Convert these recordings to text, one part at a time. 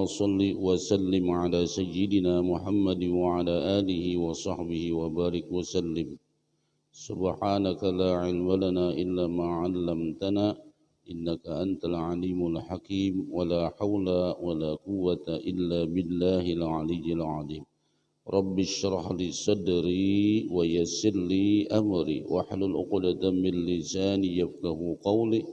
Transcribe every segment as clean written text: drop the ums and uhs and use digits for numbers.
صل وسلم على سيدنا محمد وعلى آله وصحبه وبارك وسلم. سبحانك لا علم لنا إلا ما علمتنا إنك أنت العليم الحكيم ولا حول ولا قوة إلا بالله العلي العظيم. رب اشرح لي صدري ويسر لي أمري واحلل عقدة من لساني يفقه قولي.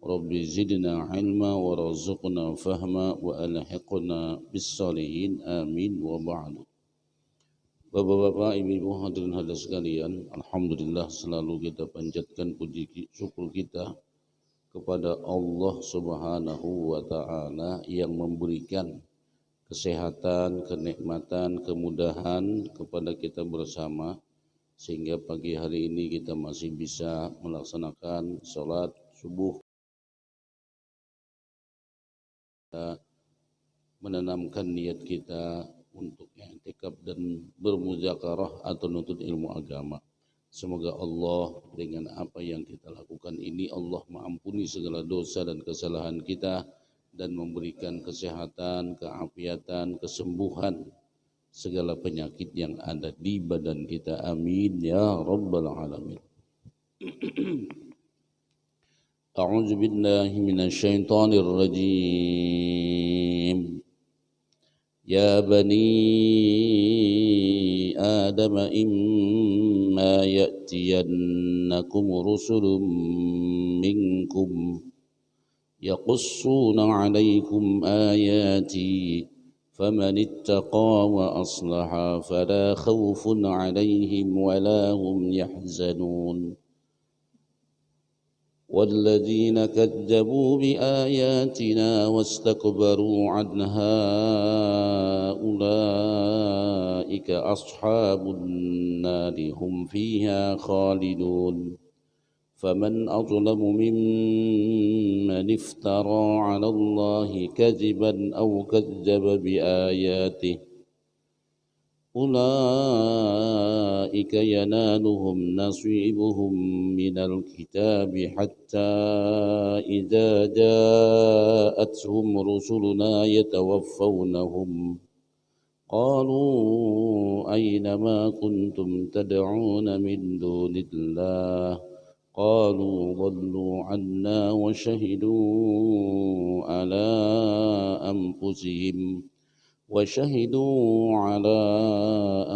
رب زدنا علما ورزقنا فهما وألحقنا بالصالحين آمين وبعد. Bapak-bapak, ibu-ibu hadirin hadirat sekalian, alhamdulillah selalu kita panjatkan puji syukur kita kepada Allah Subhanahu wa taala yang memberikan kesehatan, kenikmatan, kemudahan kepada kita bersama sehingga pagi hari ini kita masih bisa melaksanakan salat subuh, menanamkan niat kita untuk i'tikaf dan bermuzakarah atau nuntut ilmu agama. Semoga Allah dengan apa yang kita lakukan ini Allah mengampuni segala dosa dan kesalahan kita dan memberikan kesehatan, keafiatan, kesembuhan segala penyakit yang ada di badan kita. Amin ya rabbal alamin. A'udzu billahi minasyaitonir rajim. Ya bani Adam imma ya'tiyannakum rusulun minkum yaqussuna 'alaikum ayati faman ittaqa wa aslaha fala khawfun 'alaihim wa la hum yahzanun. والذين كذبوا بآياتنا واستكبروا عنها أولئك أصحاب النار هم فيها خالدون. فمن أظلم ممن افترى على الله كذبا أو كذب بآياته أولئك ينالهم نصيبهم من الكتاب حتى إذا جاءتهم رسلنا يتوفونهم قالوا أين ما كنتم تدعون من دون الله قالوا ضلوا عنا وشهدوا على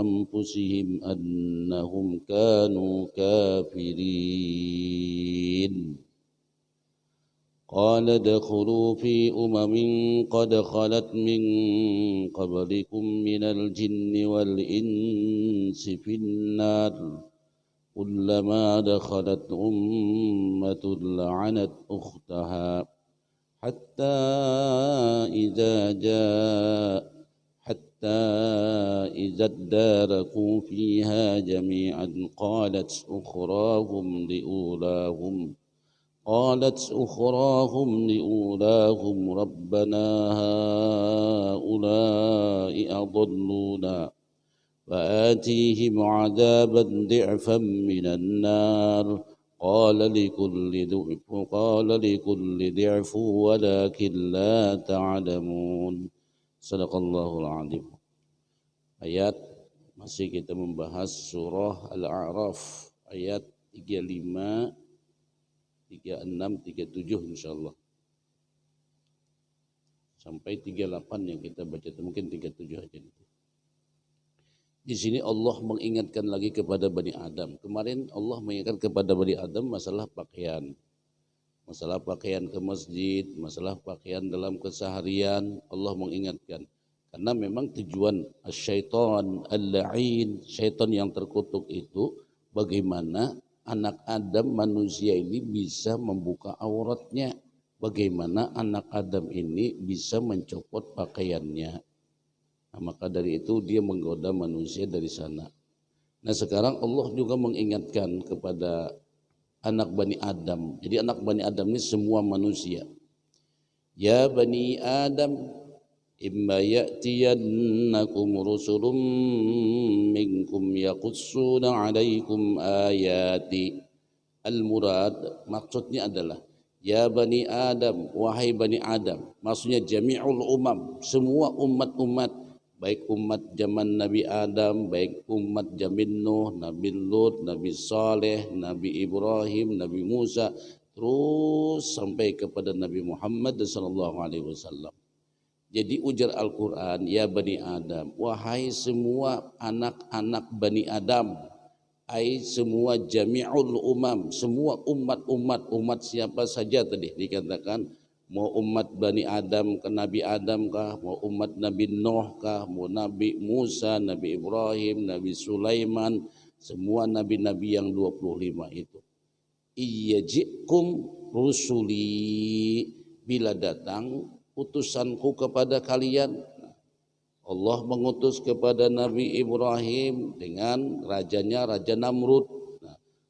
أنفسهم أنهم كانوا كافرين. قال ادخلوا في قد خلت من قبلكم من الجن والإنس في النار كلما دخلت أمة لعنت أختها حتى إذا اداركوا فيها جميعا قالت أخراهم لأولاهم ربنا هؤلاء أضلونا فآتيهم عذابا ضعفا من النار قال لكل ضعف ولكن لا تعلمون. Sadaqallahul azim. Ayat masih kita membahas surah Al-A'raf ayat 35, 36, 37 insyaallah. Sampai 38 yang kita baca, mungkin 37 aja nanti. Di sini Allah mengingatkan lagi kepada Bani Adam. Kemarin Allah mengingatkan kepada Bani Adam masalah pakaian. Masalah pakaian ke masjid, masalah pakaian dalam keseharian, Allah mengingatkan. Karena memang tujuan syaitan, al-la'in, syaitan yang terkutuk itu, bagaimana anak Adam manusia ini bisa membuka auratnya. Bagaimana anak Adam ini bisa mencopot pakaiannya. Nah, maka dari itu dia menggoda manusia dari sana. Nah sekarang Allah juga mengingatkan kepada anak Bani Adam. Jadi anak Bani Adam ini semua manusia. Ya Bani Adam, imma ya'tiyannakum rusulun minkum yaqussuna 'alaikum ayati. Al-murad maksudnya adalah Ya bani Adam, wahai bani Adam. Maksudnya jami'ul umam, semua umat-umat, baik umat zaman Nabi Adam, baik umat zaman Nuh, Nabi Lut, Nabi Saleh, Nabi Ibrahim, Nabi Musa, terus sampai kepada Nabi Muhammad sallallahu alaihi wasallam. Jadi ujar Al-Quran, ya bani Adam, wahai semua anak-anak bani Adam, ai semua jami'ul umam, semua umat siapa saja tadi dikatakan, mau umat bani Adam ke Nabi Adam kah, mau umat Nabi Nuh kah, mau Nabi Musa, Nabi Ibrahim, Nabi Sulaiman, semua nabi-nabi yang 25 itu. Iyajikum rusuli, bila datang utusanku kepada kalian. Allah mengutus kepada Nabi Ibrahim dengan rajanya Raja Namrud.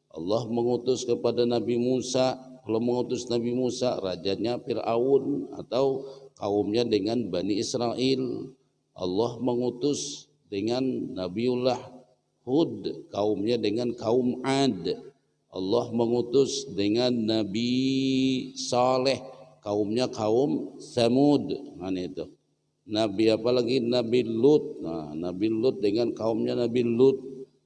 Allah mengutus kepada Nabi Musa, Allah mengutus Nabi Musa rajanya Fir'aun atau kaumnya dengan Bani Israel. Allah mengutus dengan Nabiullah Hud, kaumnya dengan kaum Ad. Allah mengutus dengan Nabi Saleh, kaumnya kaum Samud. Itu Nabi apa lagi? Nabi Lut. Nah, Nabi Lut dengan kaumnya Nabi Lut.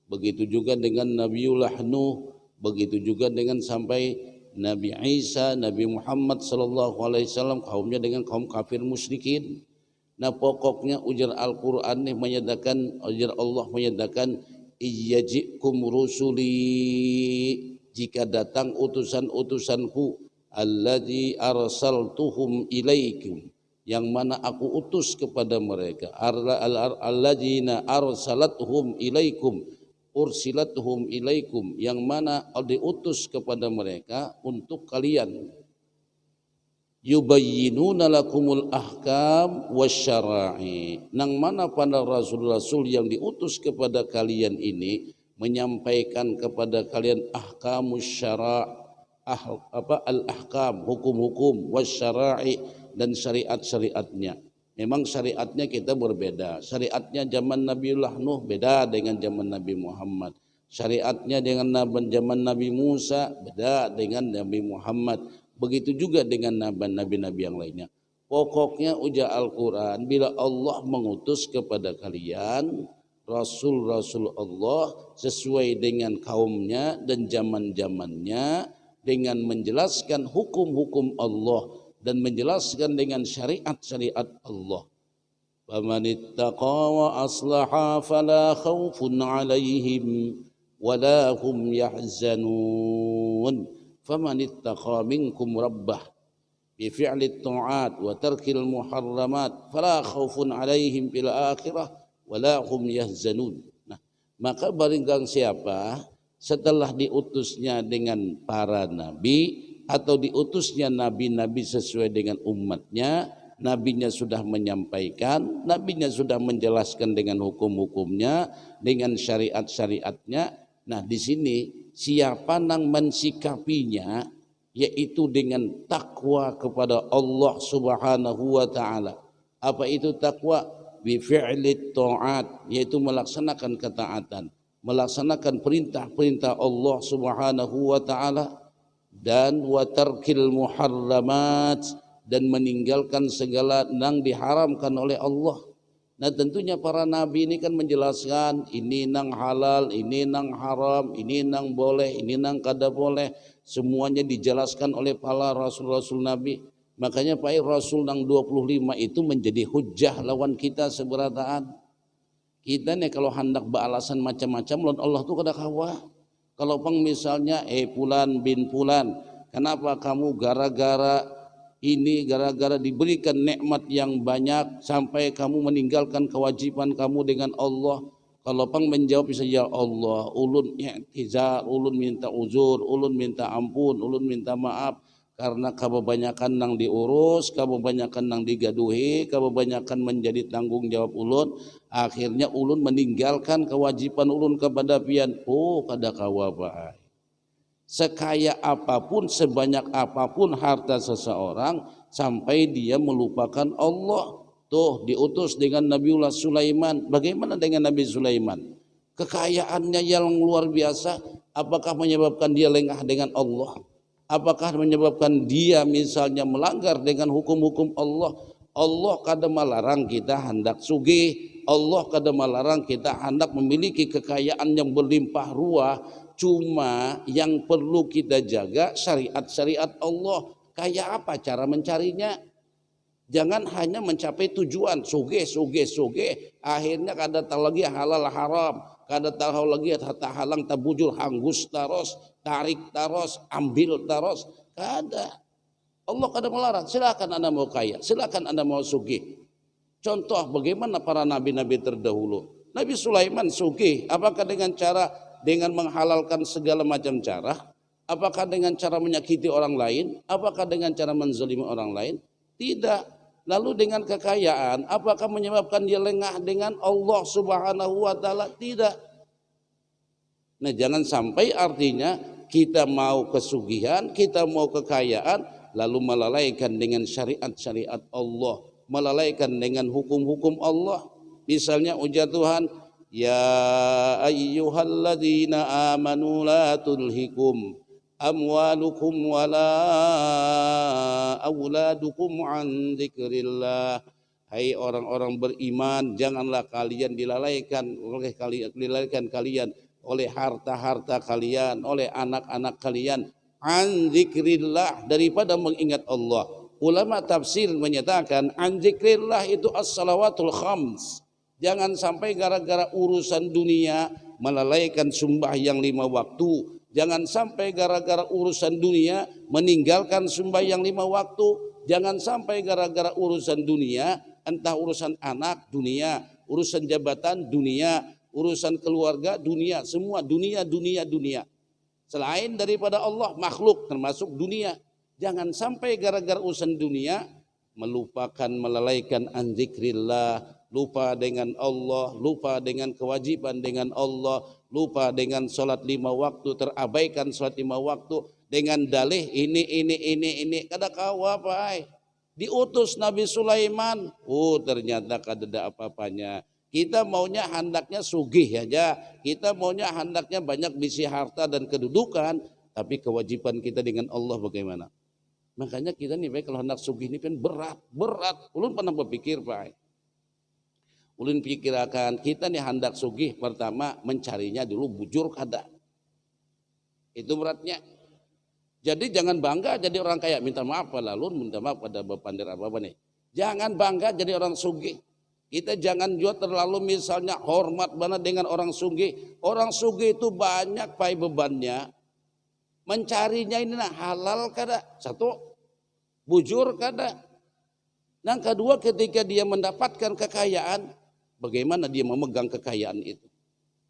Begitu juga dengan Nabiullah Nuh. Begitu juga dengan sampai Nabi Isa, Nabi Muhammad sallallahu alaihi wasallam, kaumnya dengan kaum kafir musyrikin. Nah, pokoknya ujar Al-Qur'an ini menyatakan, ujar Allah menyatakan, iyyajikum rusuli, jika datang utusan-utusanku, alladzi arsaltuhum ilaikum, yang mana aku utus kepada mereka, alladzina arsalathum ilaikum, ursilatuhum ilaikum, yang mana diutus kepada mereka untuk kalian, yubayyinuna lakumul ahkam wasyara'i, nang mana pada rasul-rasul yang diutus kepada kalian ini menyampaikan kepada kalian ahkamus syara', al-ahkam, hukum-hukum, wasyara'i, dan syariat-syariatnya. Memang syariatnya kita berbeda. Syariatnya zaman Nabiullah Nuh beda dengan zaman Nabi Muhammad. Syariatnya dengan zaman Nabi Musa beda dengan Nabi Muhammad. Begitu juga dengan nabi-nabi yang lainnya. Pokoknya ujar Al-Quran, bila Allah mengutus kepada kalian Rasul-Rasul Allah sesuai dengan kaumnya dan zaman-zamannya, dengan menjelaskan hukum-hukum Allah dan menjelaskan dengan syariat-syariat Allah. Faman ittaqa wa aslaha fala khaufun 'alaihim wala hum yahzanun. Faman ittaqa minkum rabbah bi fi'li at-ta'at wa tarkil muharramat fala khaufun 'alaihim fil akhirah wala hum yahzanun. Nah, maka barangkali siapa setelah diutusnya dengan para nabi atau diutusnya nabi-nabi sesuai dengan umatnya, nabinya sudah menyampaikan, nabinya sudah menjelaskan dengan hukum-hukumnya, dengan syariat-syariatnya. Nah, di sini siapa nang mensikapinya, yaitu dengan takwa kepada Allah Subhanahu wa taala. Apa itu takwa? Bi fi'lit ta'at, yaitu melaksanakan ketaatan, melaksanakan perintah-perintah Allah Subhanahu wa taala, dan wa tarkil muharramat, dan meninggalkan segala yang diharamkan oleh Allah. Nah, tentunya para nabi ini kan menjelaskan ini nang halal, ini nang haram, ini nang boleh, ini nang kada boleh. Semuanya dijelaskan oleh para rasul-rasul nabi. Makanya Pak Rasul nang 25 itu menjadi hujjah lawan kita seberataan. Kita nih kalau hendak beralasan macam-macam lawan Allah tuh kada kawa. Kalau pang misalnya Fulan bin Fulan, kenapa kamu gara-gara ini, gara-gara diberikan nikmat yang banyak sampai kamu meninggalkan kewajiban kamu dengan Allah? Kalau pang menjawab bisa, ya Allah, ulun i'tizar, ulun minta uzur, ulun minta ampun, ulun minta maaf, karena kebanyakan nang diurus, kebanyakan nang digaduhi, kebanyakan menjadi tanggung jawab ulun, akhirnya ulun meninggalkan kewajiban ulun kepada pian. Oh, kada kawa bae. Sekaya apapun, sebanyak apapun harta seseorang, sampai dia melupakan Allah. Tuh diutus dengan Nabiullah Sulaiman. Bagaimana dengan Nabi Sulaiman? Kekayaannya yang luar biasa, apakah menyebabkan dia lengah dengan Allah? Apakah menyebabkan dia misalnya melanggar dengan hukum-hukum Allah? Allah kada melarang kita hendak sugih, Allah kada melarang kita hendak memiliki kekayaan yang berlimpah ruah. Cuma yang perlu kita jaga syariat-syariat Allah. Kayak apa cara mencarinya? Jangan hanya mencapai tujuan sugih, akhirnya kada tahu lagi halal haram, kada tahu lagi tak halang tabujur hanggus taros, tarik taros, ambil taros, kada. Allah kada melarang, silakan Anda mau kaya, silakan Anda mau sugih. Contoh bagaimana para nabi-nabi terdahulu. Nabi Sulaiman sugih, apakah dengan menghalalkan segala macam cara? Apakah dengan cara menyakiti orang lain? Apakah dengan cara menzalimi orang lain? Tidak. Lalu dengan kekayaan, apakah menyebabkan dia lengah dengan Allah Subhanahu wa taala? Tidak. Nah, jangan sampai artinya kita mau kesugihan, kita mau kekayaan, lalu melalaikan dengan syariat-syariat Allah, melalaikan dengan hukum-hukum Allah. Misalnya ujar Tuhan, ya ayyuhalladzina amanu la tulhikum amwalukum wala auladukum an dzikrillah. Hai orang-orang beriman, janganlah kalian dilalaikan kalian oleh harta-harta kalian, oleh anak-anak kalian, an dzikrillah, daripada mengingat Allah. Ulama tafsir menyatakan an dzikrillah itu as-salawatul khams. Jangan sampai gara-gara urusan dunia melalaikan sembahyang 5 waktu. Jangan sampai gara-gara urusan dunia meninggalkan sembahyang 5 waktu. Jangan sampai gara-gara urusan dunia, entah urusan anak dunia, urusan jabatan dunia, urusan keluarga dunia, semua dunia. Selain daripada Allah, makhluk termasuk dunia. Jangan sampai gara-gara urusan dunia melupakan, melalaikan an dzikrillah, lupa dengan Allah, lupa dengan kewajiban dengan Allah, lupa dengan sholat 5 waktu, terabaikan sholat 5 waktu dengan dalih ini kada kawa pai. Diutus Nabi Sulaiman, ternyata kada ada apa-apanya. Kita maunya hendaknya sugih aja, kita maunya hendaknya banyak bisi harta dan kedudukan, tapi kewajiban kita dengan Allah bagaimana? Makanya kita nih baik kalau hendak sugih ini kan berat. Ulun pernah berpikir Pak. Ulun pikirkan kita nih hendak sugih, pertama mencarinya dulu bujur kada. Itu beratnya. Jadi jangan bangga jadi orang kaya, minta maaf lalu minta maaf pada Bapandir apa nih. Jangan bangga jadi orang sugih. Kita jangan juga terlalu misalnya hormat banget dengan orang sugih. Orang sugih itu banyak pai bebannya. Mencarinya ini halal kada? Satu, bujur kada? Yang kedua, ketika dia mendapatkan kekayaan, bagaimana dia memegang kekayaan itu?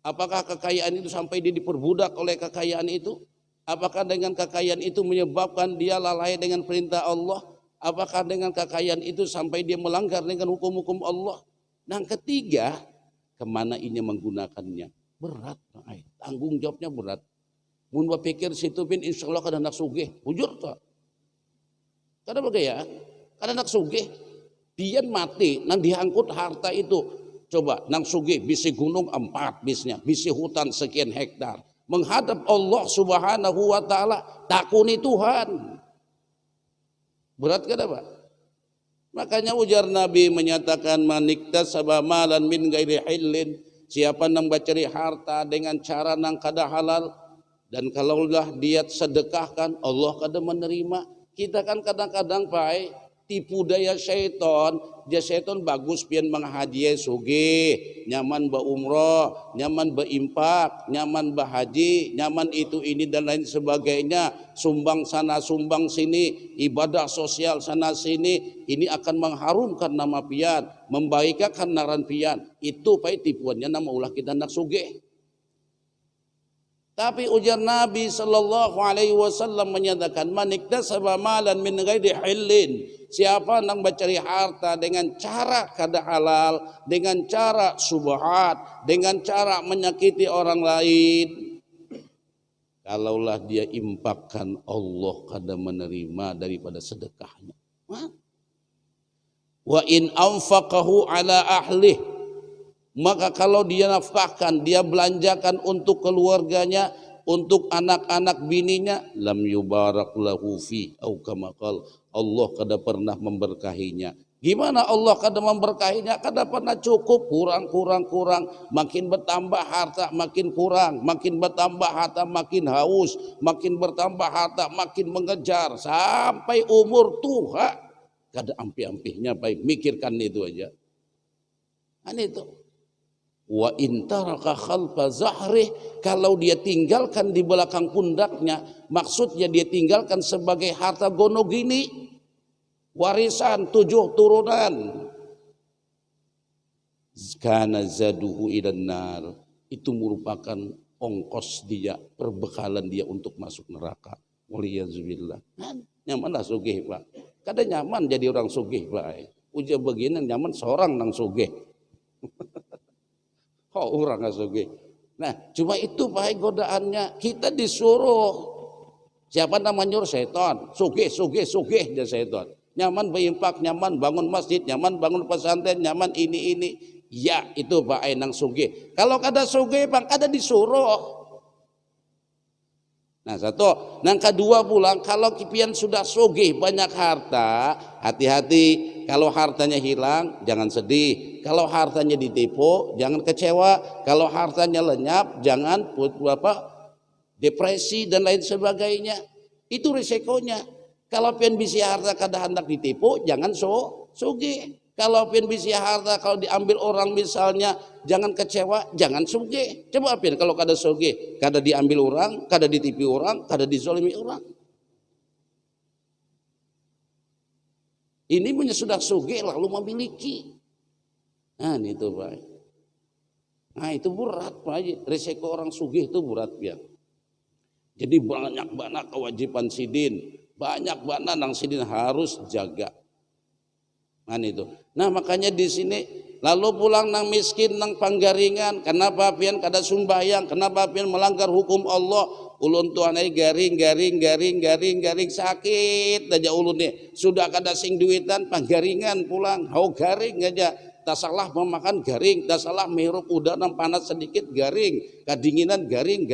Apakah kekayaan itu sampai dia diperbudak oleh kekayaan itu? Apakah dengan kekayaan itu menyebabkan dia lalai dengan perintah Allah? Apakah dengan kekayaan itu sampai dia melanggar dengan hukum-hukum Allah? Yang ketiga, kemana ini menggunakannya? Berat, tanggung jawabnya berat. Mun pikir situ bin insya Allah kada nak sugih, bujur tak? Kada bagaya, kada nak sugih, pian mati, nang diangkut harta itu. Coba, nang sugih, bisi gunung 4 bisnya, bisi hutan sekian hektar. Menghadap Allah Subhanahu wa ta'ala, takuni Tuhan. Berat kada Pak? Makanya ujar Nabi menyatakan manikta sabamalan min gairi hillin, siapa nang bacari harta dengan cara nang kada halal, dan kalaulah dia sedekahkan, Allah kada menerima. Kita kan kadang-kadang Pak, tipu daya syaitan. Dia syaitan bagus pian menghadiah sugih, nyaman berumrah, nyaman berimpak, nyaman berhaji, nyaman itu ini dan lain sebagainya. Sumbang sana, sumbang sini, ibadah sosial sana sini. Ini akan mengharumkan nama pian, membaikkan naran pian. Itu Pak tipuannya nama ulah kita nak sugih. Tapi ujar Nabi sallallahu alaihi wasallam menyatakan maniktasaba malan min ghairi hillin, siapa yang mencari harta dengan cara kada halal, dengan cara subhat, dengan cara menyakiti orang lain, kalaulah dia impakkan, Allah kada menerima daripada sedekahnya. Wa in anfaqahu ala ahlih, maka kalau dia nafkahkan, dia belanjakan untuk keluarganya, untuk anak-anak bininya, lam yubarak lahu fi au kama qala, Allah kada pernah memberkahinya. Gimana Allah kada memberkahinya? Kada pernah cukup, kurang, makin bertambah harta makin kurang, makin bertambah harta makin haus, makin bertambah harta makin mengejar sampai umur tua. Kada ampi-ampihnya baik, mikirkan itu aja. Itu. Wa intaraka khalfa zahrih, kalau dia tinggalkan di belakang pundaknya, maksudnya dia tinggalkan sebagai harta gono gini, warisan 7 turunan, kana zaduhu ilan nar, itu merupakan ongkos dia, perbekalan dia untuk masuk neraka. Waliyazubillah. Nyaman lah sugih Pak, kada nyaman jadi orang sugih Pak. Uja begini nyaman seorang nang sugih. Orang sugih. Nah, cuma itu Pak godaannya. Kita disuruh, siapa namanya nyuruh? Setan. Sugih dia setan. Nyaman berimpak, nyaman bangun masjid, nyaman bangun pesantren, nyaman ini. Ya, itu Pak nang sugih. Kalau kada sugih Pak, kada disuruh. Nah, satu. Yang kedua pulang, kalau kipian sudah sugih banyak harta, hati-hati. Kalau hartanya hilang, jangan sedih. Kalau hartanya ditipu, jangan kecewa. Kalau hartanya lenyap, jangan depresi dan lain sebagainya. Itu risikonya. Kalau pian bisi harta kada hendak ditipu, jangan sugih. Kalau pian bisi harta kalau diambil orang misalnya, jangan kecewa, jangan sugih. Coba pian kalau kada sugih, kada diambil orang, kada ditipu orang, kada dizolimi orang. Ini punya sudah sugih lalu memiliki. Nah, itu Pak. Nah, itu berat Pak. Risiko orang sugih itu berat pian. Jadi banyak kewajiban sidin, banyak nang sidin harus jaga. Nah, itu. Nah, makanya di sini lalu pulang nang miskin nang panggaringan, kenapa pian kada sumbayang, kenapa pian melanggar hukum Allah? Ulun tuanai garing sakit aja ulun nih. Sudah kada sing duitan panggaringan pulang, hau garing aja. Tak salah memakan garing, tak salah menghirup udara panas sedikit garing, kedinginan garing.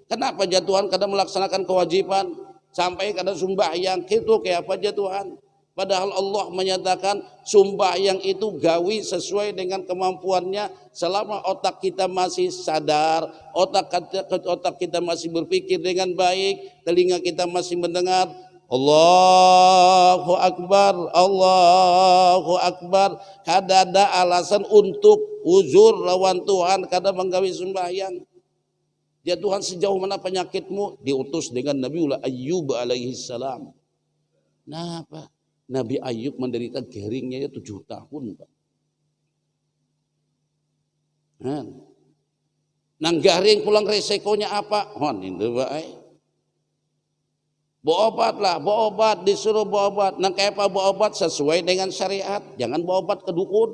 Kenapa jatuhan kada melaksanakan kewajiban sampai kada sembahyang? Itu kayak apa jatuhan? Padahal Allah menyatakan sembahyang itu gawi sesuai dengan kemampuannya selama otak kita masih sadar, otak kita masih berpikir dengan baik, telinga kita masih mendengar. Allahu Akbar. Kada ada alasan untuk uzur lawan Tuhan, kada menggawi sembahyang. Ya Tuhan, sejauh mana penyakitmu? Diutus dengan Nabiullah Ayyub alaihi salam. Nah Pak, Nabi Ayub menderita garingnya 7 tahun Pak. Nang garing pulang resikonya apa? Itu Pak. Berobat, disuruh berobat. Nang kayak apa berobat sesuai dengan syariat. Jangan berobat ke dukun.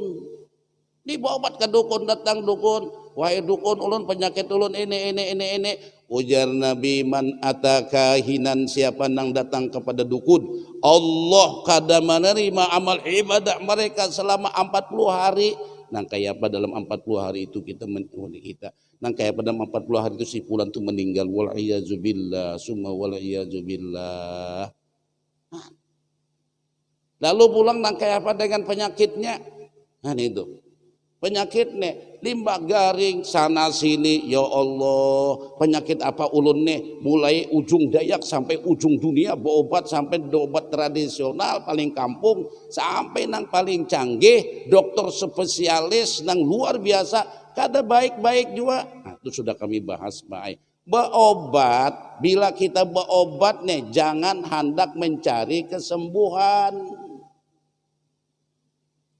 Ini berobat ke dukun, datang dukun. Wahai dukun, ulun penyakit ulun ini. Ujar Nabi, man ataka hinan, siapa nang datang kepada dukun, Allah kada menerima amal ibadah mereka selama 40 hari. Nang kayak apa dalam 40 hari itu kita nang kayak pada 40 hari itu si fulan itu meninggal, wal iyazubillah, summa wal iyazubillah. Lalu pulang nang kayak apa dengan penyakitnya? Nah itu penyakitnya limbah garing sana sini, ya Allah, penyakit apa ulun nih, mulai ujung Dayak sampai ujung dunia berobat, sampai obat tradisional paling kampung sampai nang paling canggih, dokter spesialis nang luar biasa, kada baik-baik juga. Nah, itu sudah kami bahas baik. Berobat, bila kita berobat nih, jangan hendak mencari kesembuhan.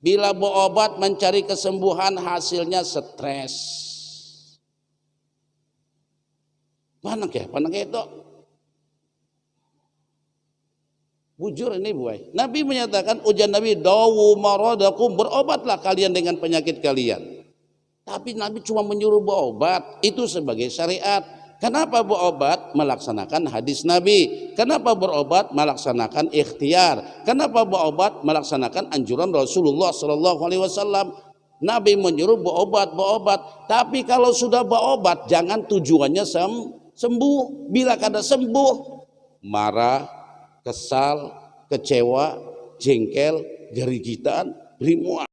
Bila berobat mencari kesembuhan, hasilnya stres. Panak itu. Bujur ini buai. Nabi menyatakan, ujian Nabi, dawu maradakum, berobatlah kalian dengan penyakit kalian. Tapi Nabi cuma menyuruh berobat, itu sebagai syariat. Kenapa berobat? Melaksanakan hadis Nabi. Kenapa berobat? Melaksanakan ikhtiar. Kenapa berobat? Melaksanakan anjuran Rasulullah SAW. Nabi menyuruh berobat. Tapi kalau sudah berobat, jangan tujuannya sembuh. Bila kada sembuh, marah, kesal, kecewa, jengkel, gerigitan, berimuan.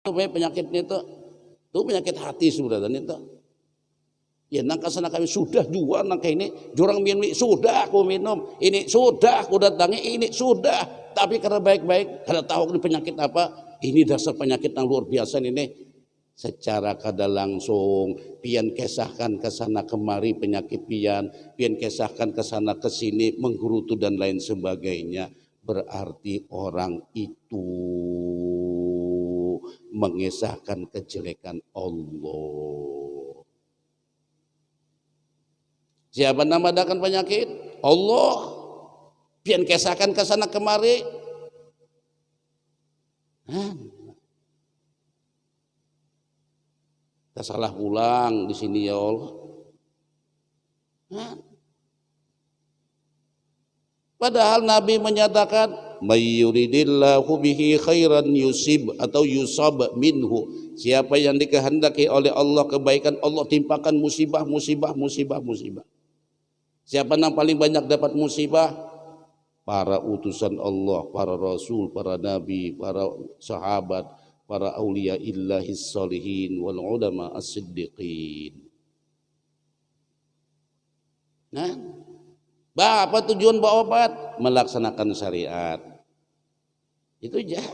Penyakitnya itu penyakit hati sebenarnya itu. Ya nangka sana kami sudah jual nangka ini jurang minum sudah aku minum ini sudah aku datangi ini sudah tapi karena baik-baik kada tahu ini penyakit apa ini dasar penyakit yang luar biasa ini secara kada langsung pian kesahkan ke sana kemari penyakit pian kesahkan ke sana ke sini menggerutu dan lain sebagainya berarti orang itu mengesahkan kejelekan Allah. Siapa nama dakan penyakit? Allah. Pian kesahkan ke sana kemari. Kita salah pulang di sini ya Allah. Padahal Nabi menyatakan, "May yuridillahu bihi khairan yusib atau yusab minhu." Siapa yang dikehendaki oleh Allah kebaikan, Allah timpakan musibah. Siapa yang paling banyak dapat musibah? Para utusan Allah, para rasul, para nabi, para sahabat, para aulia illahis salihin wal ulama as-siddiqin. Nah, apa tujuan berobat? Melaksanakan syariat. Itu aja.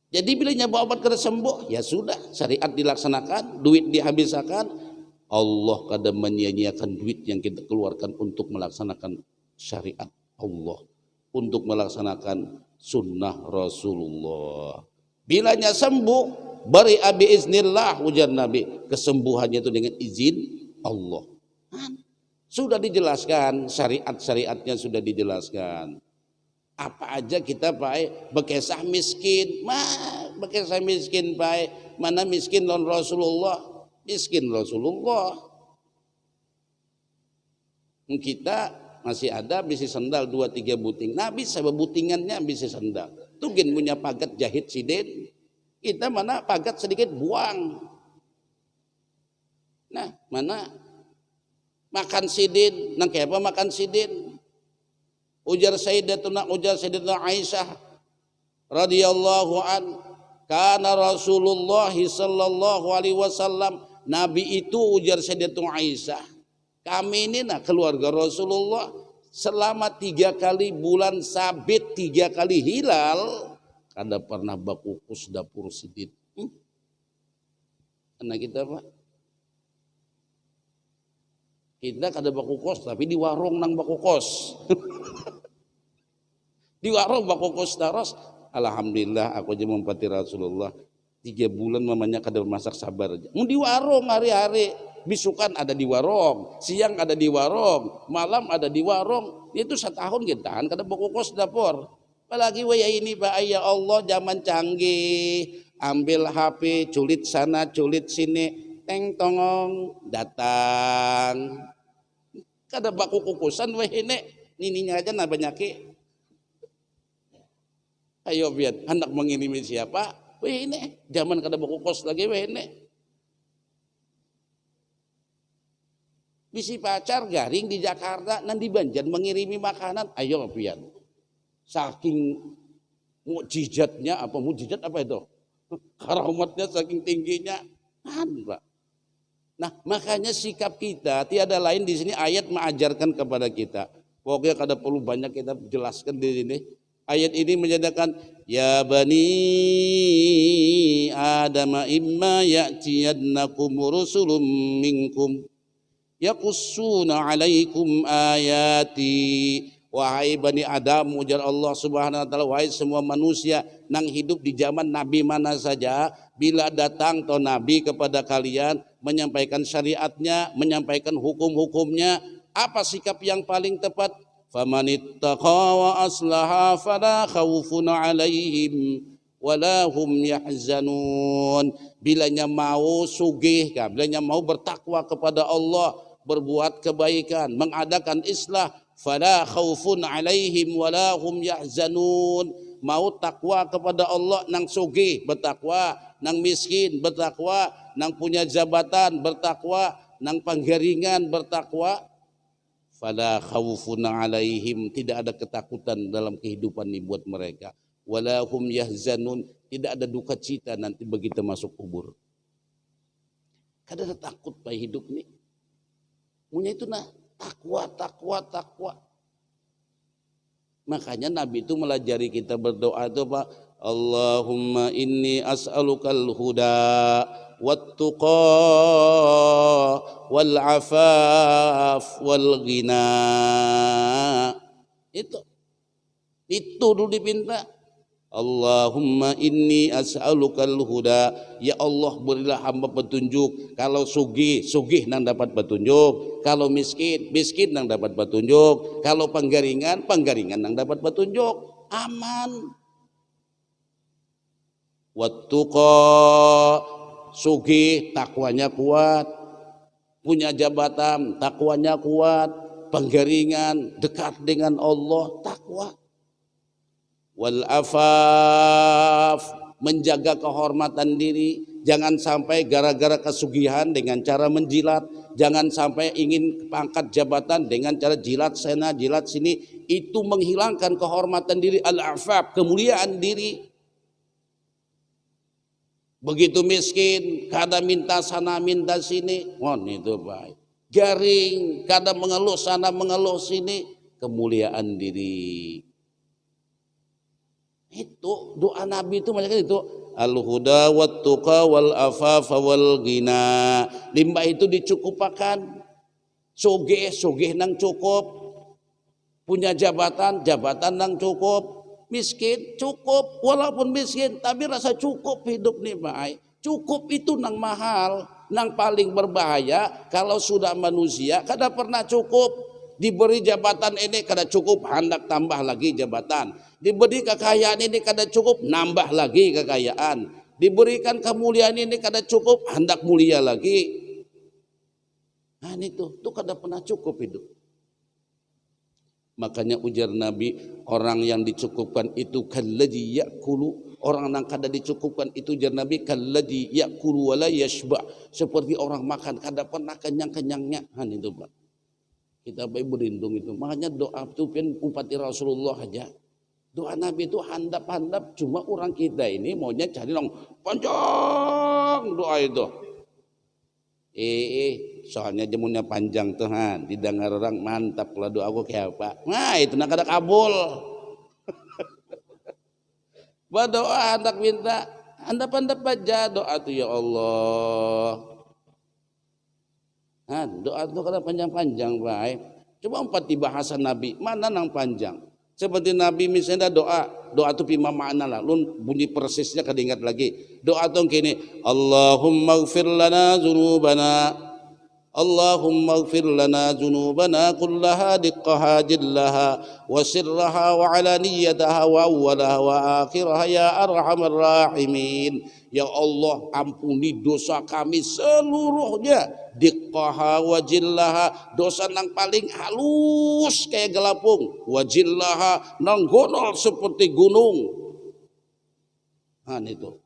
Jadi bila nyoba obat kada sembuh, ya sudah, syariat dilaksanakan, duit dihabiskan. Allah kadang menyia-nyiakan duit yang kita keluarkan untuk melaksanakan syariat Allah, untuk melaksanakan sunnah Rasulullah. Bilanya sembuh, bari abi iznillah ujar Nabi, kesembuhannya itu dengan izin Allah. Sudah dijelaskan, syariat-syariatnya sudah dijelaskan. Apa aja kita pakai bekesah miskin, bekesah miskin pakai mana miskin lawan Rasulullah. Miskin Rasulullah. Kita masih ada bisi sendal 2-3 buting. Nabi sebab butingannya bisi sendal. Tugin punya pagat jahit sidin. Kita mana pagat sedikit buang. Nah, mana makan sidin, nang kaya apa makan sidin? Ujar Sayyidatuna Aisyah radhiyallahu an, kana Rasulullah sallallahu alaihi wasallam, Nabi itu ujar Sayyidatuna Aisyah, kami ini keluarga Rasulullah selama 3 kali bulan sabit 3 kali hilal kada pernah bakukus dapur sidin. Karena kita Pak, kita kada bakukos tapi di warung nang bakukos. Di warung bakukos terus. Alhamdulillah aku aja mempati Rasulullah 3 bulan mamanya kada masak sabar aja. Mau di warung hari-hari, bisukan ada di warung, siang ada di warung, malam ada di warung. Itu 1 tahun kita kan kada bakukos dapur. Apalagi waya ini Pak, ya Allah zaman canggih, ambil HP, culit sana, culit sini, teng tongong datang. Kada bakukusan wah ini nininya aja na banyaki. Ayo biar hendak mengirimi siapa? Wah ini zaman kada bakukos lagi wah ini. Bisi pacar garing di Jakarta nanti Banjar mengirimi makanan. Ayo biar. Saking mukjizatnya apa mukjizat apa itu? Karamatnya saking tingginya. Pak. Nah, makanya sikap kita tiada lain di sini ayat mengajarkan kepada kita. Pokoknya kada perlu banyak kita jelaskan di sini. Ayat ini menyatakan ya bani Adam imma ya'tiyannakum rusulun minkum yaqussuna 'alaikum ayati. Wahai bani Adam, ujar Allah Subhanahu wa taala, wahai semua manusia nang hidup di zaman nabi mana saja, bila datang toh nabi kepada kalian menyampaikan syariatnya, menyampaikan hukum-hukumnya, apa sikap yang paling tepat? Famanittaqa wa aslaha fala khaufun 'alaihim wala hum yahzanun. Bilanya mau sugih, bilanya mau bertakwa kepada Allah, berbuat kebaikan, mengadakan islah, fala khaufun 'alaihim wala hum yahzanun. mau takwa kepada Allah, nang sugih bertakwa, nang miskin bertakwa, nang punya jabatan bertakwa, nang panggaringan bertakwa. Fala khaufun alaihim, tidak ada ketakutan dalam kehidupan ini buat mereka. Wala hum yahzanun, tidak ada duka cita nanti begitu masuk kubur. Kada ada takut pada hidup nih. Punya itu nah takwa. Makanya Nabi itu melajari kita berdoa itu Pak. Allahumma inni as'alukal huda wattuqa wal afaf wal ghina. Itu dulu dipinta. Allahumma inni as'alukal huda, ya Allah berilah hamba petunjuk. Kalau sugih nang dapat petunjuk, kalau miskin nang dapat petunjuk, kalau panggaringan nang dapat petunjuk. Aman. Wattuqa, sugih takwanya kuat, punya jabatan takwanya kuat, panggaringan dekat dengan Allah takwa. Wal afaf, menjaga kehormatan diri, jangan sampai gara-gara kesugihan dengan cara menjilat, jangan sampai ingin pangkat jabatan dengan cara jilat sana jilat sini, itu menghilangkan kehormatan diri. Al afaf, kemuliaan diri. Begitu miskin kada minta sana minta sini, itu baik. Garing, kada mengeluh sana mengeluh sini, kemuliaan diri. Itu doa Nabi itu macam itu, al-huda wat-tuqa wal afafa wal ghina. Limbah itu dicukupakan. Sugih nang cukup. Punya jabatan nang cukup. Miskin cukup, walaupun miskin tapi rasa cukup hidup nih baik. Cukup itu nang mahal, nang paling berbahaya kalau sudah manusia kada pernah cukup. Diberi jabatan ini kada cukup, hendak tambah lagi jabatan. Diberi kekayaan ini kada cukup, nambah lagi kekayaan. Diberikan kemuliaan ini kada cukup, hendak mulia lagi. Nah itu kada pernah cukup hidup. Makanya ujar Nabi, orang yang dicukupkan itu kalladzi yakulu, orang yang kada dicukupkan itu ujar Nabi kalladzi yakulu wala yashba, seperti orang makan kada pernah kenyang-kenyangnya. Itu Pak. Kita baik berlindung itu. Makanya doa itu kan upati Rasulullah aja. Doa Nabi itu handap-handap, cuma orang kita ini maunya cari dong panjang doa itu. Soalnya jemunnya panjang Tuhan, didengar orang mantap lah doa aku kayak apa. Nah itu nak ada kabul. Berdoa hendak minta, handap-handap aja doa tuh ya Allah. Nah, doa itu kada panjang-panjang baik. Coba empati bahasa Nabi, mana nang panjang. Seperti Nabi misalnya doa itu pima makna lah. Lun bunyi persisnya kada ingat lagi. Doa tuh gini, Allahumma ighfir lana dzunubana. Allahumma ighfir lana dzunubana kullaha diqqaha jillaha wa sirraha wa alaniyataha wa awwalaha wa akhiraha ya arhamar rahimin. Ya Allah, ampuni dosa kami seluruhnya, diqqaha wa jillaha, dosa nang paling halus kayak gelapung, wa jillaha nang gonol seperti gunung. Itu.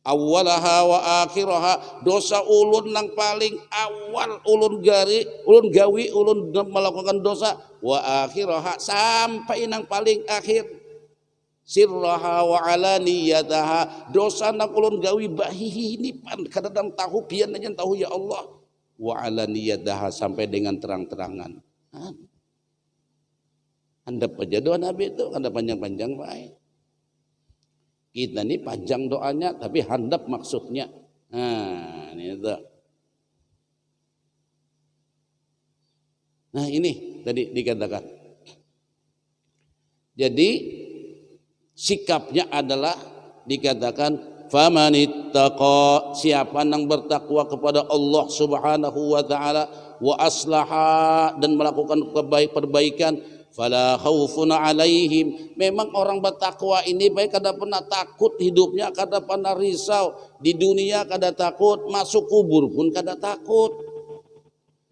Awwalaha wa akhiraha, dosa ulun nang paling awal ulun gawi ulun melakukan dosa, wa akhiraha sampai nang paling akhir. Sirraha wa alaniyataha, dosa nang ulun gawi bahihi ini kadang tahu pian aja tahu ya Allah, wa alaniyataha sampai dengan terang-terangan. Handap aja doa Nabi itu kada panjang-panjang baik. Kita ini panjang doanya tapi handap maksudnya. Ini itu. Nah ini tadi dikatakan. Jadi sikapnya adalah dikatakan famanittaqa, siapa yang bertakwa kepada Allah Subhanahu wa taala, wa aslaha, dan melakukan perbaikan, fala khaufun alaihim, memang orang bertakwa ini baik kada pernah takut hidupnya, kada pernah risau di dunia, kada takut masuk kubur pun kada takut.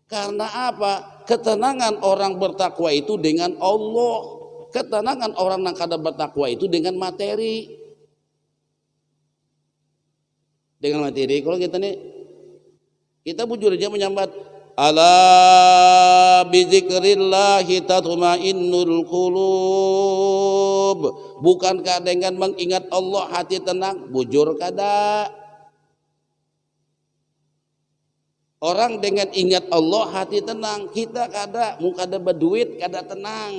Karena apa? Ketenangan orang bertakwa itu dengan Allah. Ketenangan orang yang kada bertakwa itu dengan materi. Dengan materi. Kalau kita bujur aja menyambat ala bizikrillahi tatmainnul qulub. Bukankah dengan mengingat Allah hati tenang? Bujur kada. Orang dengan ingat Allah hati tenang. Kita kada, mu kada berduit kada tenang.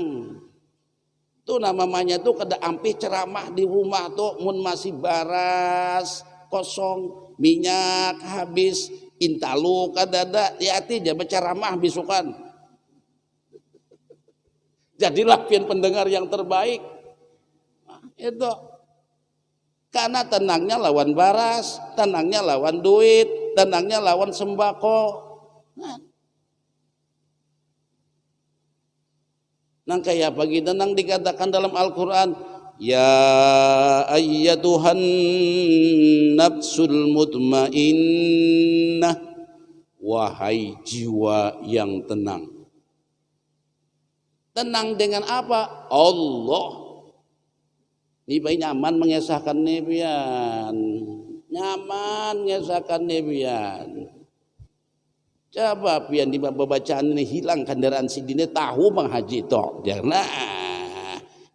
Itu namanya tuh kada ampih ceramah di rumah tuh mun masih baras kosong, minyak habis, intalu kadada hati aja berceramah bisukan. Jadilah pian pendengar yang terbaik. Nah, itu karena tenangnya lawan baras, tenangnya lawan duit, tenangnya lawan sembako. Nang kayak pagi tenang dikatakan dalam Al-Quran, ya ayyatuhan nafsul mutmainnah, wahai jiwa yang tenang. Tenang dengan apa? Allah. Ini baik nyaman mengesahkan nebian, nyaman mengesahkan nebian. Coba pian di bacaan ini hilang kendaraan sidine tahu Bang Haji tok. Jangan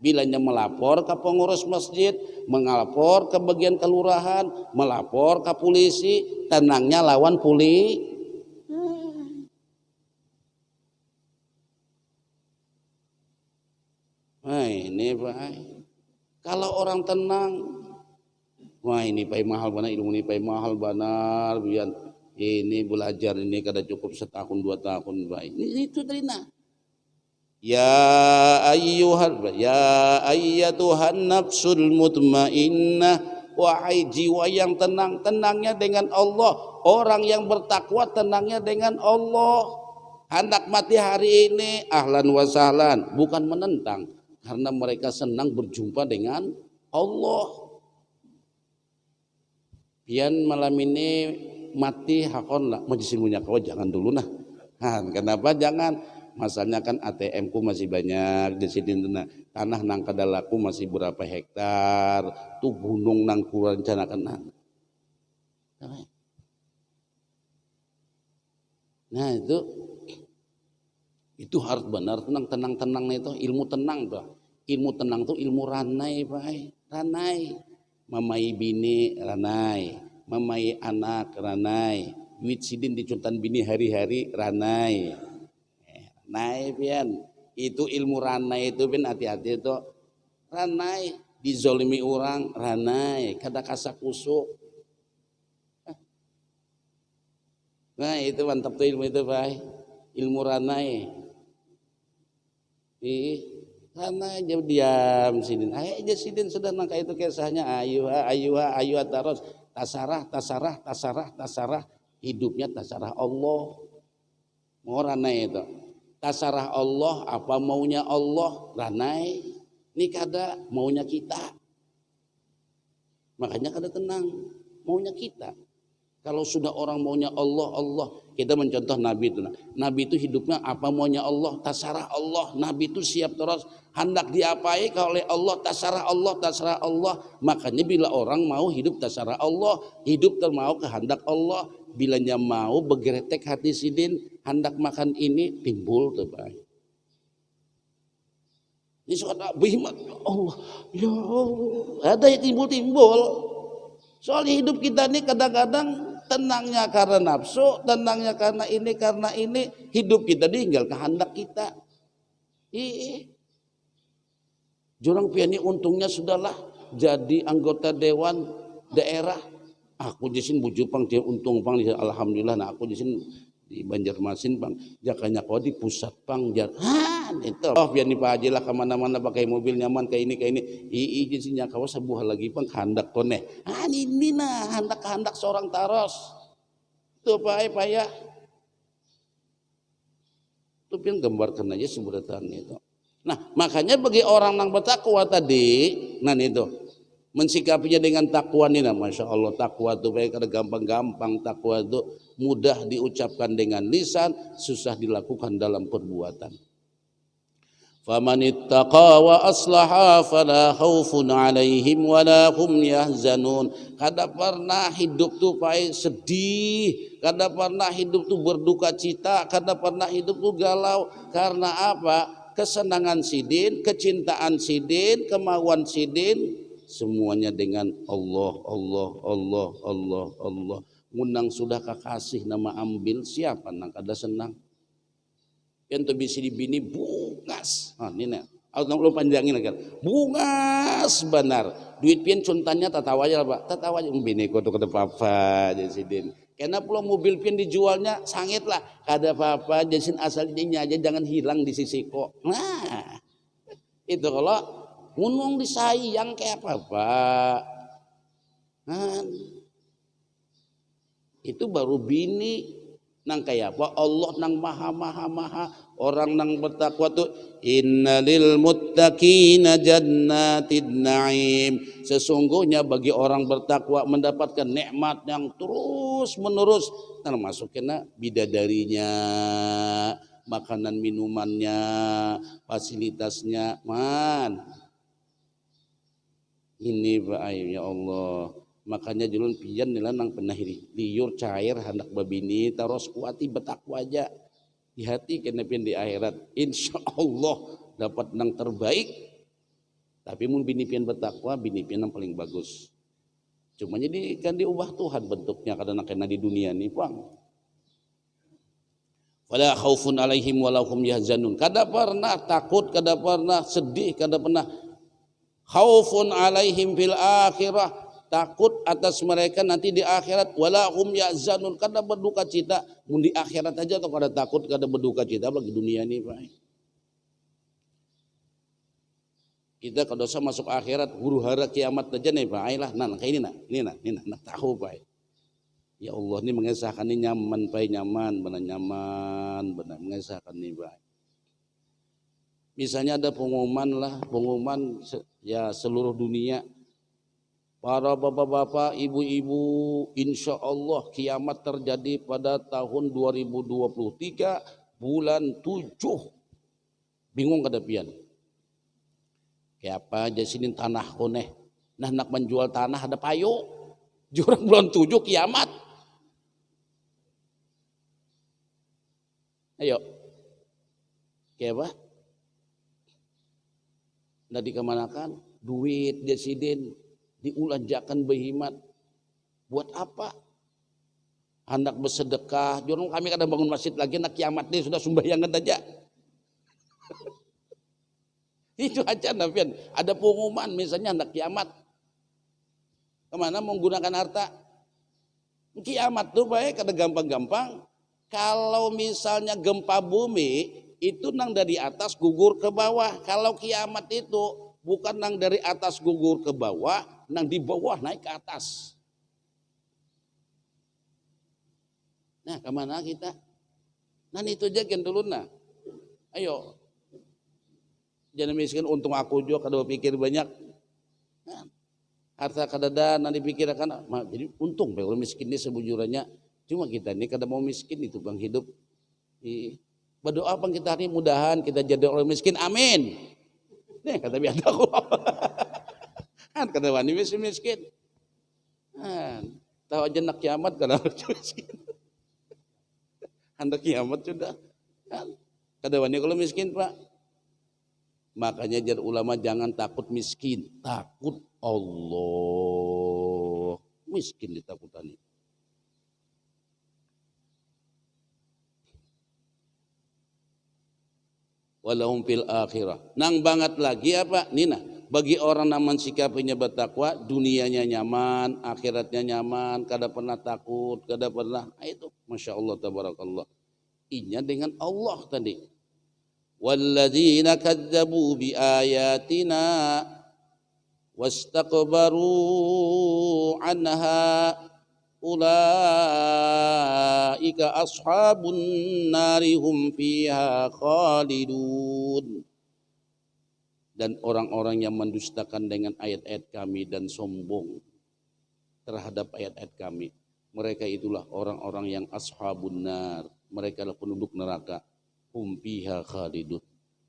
bilanya melapor ke pengurus masjid, melapor ke bagian kelurahan, melapor ke polisi, tenangnya lawan polisi. Nah ini Pak, kalau orang tenang, wah ini Pak mahal benar, ilmu ini Pak mahal benar, biar ini belajar ini kada cukup setahun 2 tahun Pak. Ini itu terina. Ya ayyatuhan nafsul mutmainnah, wahai jiwa yang tenang. Tenangnya dengan Allah. Orang yang bertakwa tenangnya dengan Allah. Hendak mati hari ini ahlan wa sahlan, bukan menentang, karena mereka senang berjumpa dengan Allah. Pian malam ini mati hakon lah majisin punya kau jangan dulu nah. Kenapa jangan? Masalahnya kan ATM ku masih banyak di sini, tanah nang kadalaku masih berapa hektar, tuh gunung nang ku rencanakan nang. Nah itu harus benar tenang itu ilmu tenang tuh. Ilmu tenang tuh ilmu ranai Pak. Ranai. Mamai bini ranai, mamai anak ranai, duit sidin dicuntan bini hari-hari ranai. Ranai pian, itu ilmu ranai itu pian hati-hati itu. Ranai dizolimi orang ranai, kada kasak kusuk. Nah itu mantap tuh ilmu itu Pak. Ilmu ranai. Karena aja diam sidin, aja sidin sudah nangka itu kisahnya ayuha taros tasarah hidupnya tasarah Allah. Mau ranai itu tasarah Allah, apa maunya Allah ranai. Ini kada maunya kita, makanya kada tenang maunya kita. Kalau sudah orang maunya Allah, kita mencontoh Nabi itu. Nabi itu hidupnya apa maunya Allah, tasarah Allah. Nabi itu siap terus hendak diapai oleh Allah, tasarah Allah. Makanya bila orang mau hidup tasarah Allah, hidup termau kehendak Allah. Bilanya mau bergeretek hati sidin, hendak makan ini timbul tuh Pak. Ini suara bihimat Allah, ya Allah, ada yang timbul. Soal hidup kita ini kadang-kadang tenangnya karena nafsu, tenangnya karena ini, hidup kita tinggal kehendak kita. Jurang piani untungnya sudahlah jadi anggota dewan daerah. Aku jisin bujupang dia untung pang, alhamdulillah. Nah aku jisin di Banjarmasin pang, jakanya kau di pusat pang jar. Itu. Oh piani Pak Haji lah kemana-mana pakai mobil nyaman kayak ini. Jisinnya kau sebuah lagi pang kehendak koneh. Ini nah kehendak seorang taros. Itu Pak ya. Itu pian gambarkan aja sebutan itu. Nah makanya bagi orang yang bertakwa tadi, nah itu mensikapinya dengan takwa ini, nah masya Allah takwa itu baik ada gampang-gampang, takwa itu mudah diucapkan dengan lisan, susah dilakukan dalam perbuatan. Faman ittaqa wa aslaha fala khaufun alaihim wala hum yahzanun. Kada pernah hidup tuh sedih, kada pernah hidup tuh berduka cita, kada pernah hidup tuh galau. Karena apa? Kesenangan sidin, kecintaan sidin, kemauan sidin, semuanya dengan Allah, Allah, Allah, Allah, Allah. Ngundang sudah kekasih nama ambil, siapa nang kada senang? Yang bisa dibini bungas. Ini nih, aku panjangin lagi. Bungas benar. Duit pian contohnya tatawa aja pak. Tatawa aja bini kau tuh kata papa jasidin. Karena pulau mobil pian dijualnya sangit lah. Kada apa-apa jasin asal ini aja jangan hilang di sisi kok. Nah itu kalau ngunung disayang kayak apa. Nah, itu baru bini. Nang kayak apa? Allah nang maha orang nang bertakwa tuh innalil muttaqina jannatin na'im. Sesungguhnya bagi orang bertakwa mendapatkan nikmat yang terus menerus, termasuk kena bidadarinya, makanan minumannya, fasilitasnya, ini Pak ya Allah. Makanya julun pian nila nang pernah liur cair hendak babini taros kuati betakwa aja di hati kena pian di akhirat insya Allah dapat nang terbaik. Tapi mun bini pian betakwa bini pian yang paling bagus. Cuma jadi kan diubah Tuhan bentuknya kadang kena di dunia nih pang. Fala khaufun alaihim walahum yahzanun. Kada pernah takut, kada pernah sedih, kada pernah khaufun alaihim fil akhirah. Takut atas mereka nanti di akhirat wala hum yahzanun, kada berduka cita. Mun di akhirat aja atau kada takut, kada berduka cita bagi dunia ini Pak. Kita kada usah masuk akhirat huru hara kiamat aja nih Pak. Ayolah kayak ini nak tahu Pak. Ya Allah ini mengesahkan ini nyaman Pak, nyaman benar mengesahkan ini Pak. Misalnya ada pengumuman ya seluruh dunia. Para bapak-bapak, ibu-ibu, insya Allah kiamat terjadi pada tahun 2023 bulan 7. Bingung kada pian. Kayak apa aja sini tanah koneh. Nah nak menjual tanah ada payo. Jurang bulan 7 kiamat. Ayo. Kayak apa? Nah dikemanakan? Duit jasiden. Diulanjakan berhimat buat apa? Hendak bersedekah. Jorong kami kadang bangun masjid lagi nak kiamat nih sudah sumbayangan aja. Itu aja Nafian. Ada pengumuman misalnya hendak kiamat. Kemana menggunakan harta? Kiamat tuh baik kada gampang-gampang. Kalau misalnya gempa bumi itu nang dari atas gugur ke bawah. Kalau kiamat itu bukan nang dari atas gugur ke bawah, nang di bawah naik ke atas. Nah kemana kita? Nah itu aja kan dulu nah. Ayo. Jangan miskin untung aku juga kada pikir banyak. Nah, harta kada ada nanti pikirkan. Jadi untung orang miskin ini sebujurnya. Cuma kita ini kada mau miskin itu bang hidup. Berdoa bang kita hari mudahan kita jadi orang miskin. Amin. Nih kata biar aku. Kan kata wani miskin. Tahu aja nak kiamat kada miskin. Hendak kiamat sudah. Kada wani kalau miskin Pak. Makanya jadi ulama jangan takut miskin, takut Allah. Miskin ditakutani. Walahum fil akhirah. Nang banget lagi apa? Nina, bagi orang naman sikapinya bertakwa, dunianya nyaman, akhiratnya nyaman, kada pernah takut, kada pernah. Itu Masya Allah tabarakallah. Inya dengan Allah tadi. Walladzina kadzabu bi ayatina wastakbaru anha ulaika ashabun nari hum fiha khalidun. Dan orang-orang yang mendustakan dengan ayat-ayat kami dan sombong terhadap ayat-ayat kami, mereka itulah orang-orang yang ashabun nar, mereka adalah penduduk neraka, hum fiha khalidun,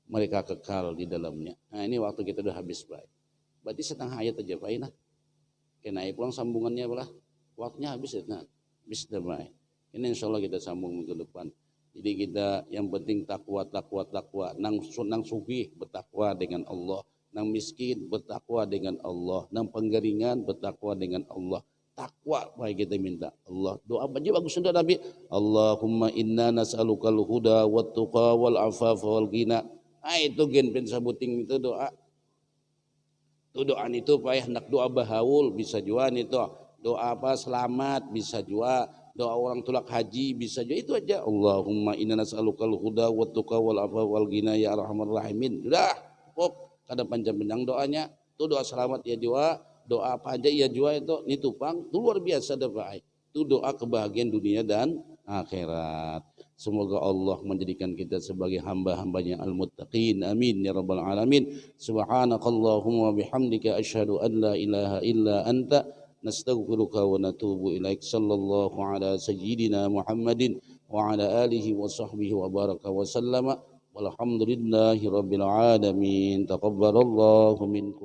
mereka kekal di dalamnya. Nah ini waktu kita udah habis baik. Berarti setengah ayat aja Pak nah. Kena pulang sambungannya belah. Waktunya habis ya nah. Habis dah baik. Ini insya Allah kita sambung ke depan. Jadi kita yang penting takwa. Nang sugih bertakwa dengan Allah. Nang miskin bertakwa dengan Allah. Nang penggeringan bertakwa dengan Allah. Takwa baik kita minta Allah. Doa baca bagus sudah Nabi. Allahumma inna nas'alukal huda wat tuqa wal afafa wal ghina. Itu gen pen sabuting itu doa. Itu doa itu payah nak doa bahaul bisa jua itu. Doa apa selamat bisa jua. Doa orang tulak haji bisa juga itu aja. Allahumma inna nas'alukal huda wat tuqa wal afafa wal ghina ya arhamar rahimin. Sudah cukup kada panjang-panjang doanya. Itu doa selamat ya jua. Doa apa aja ya jua itu nitupang itu luar biasa dah Pak. Itu doa kebahagiaan dunia dan akhirat. Semoga Allah menjadikan kita sebagai hamba-hambanya al-muttaqin. Amin ya rabbal alamin. Subhanakallahumma bihamdika asyhadu an la ilaha illa anta nastaghfiruka wa natubu ilaik. Sallallahu ala sayyidina Muhammadin wa ala alihi wa sahbihi wa baraka wa sallama. Walhamdulillahi rabbil alamin. Taqabbalallahu minkum.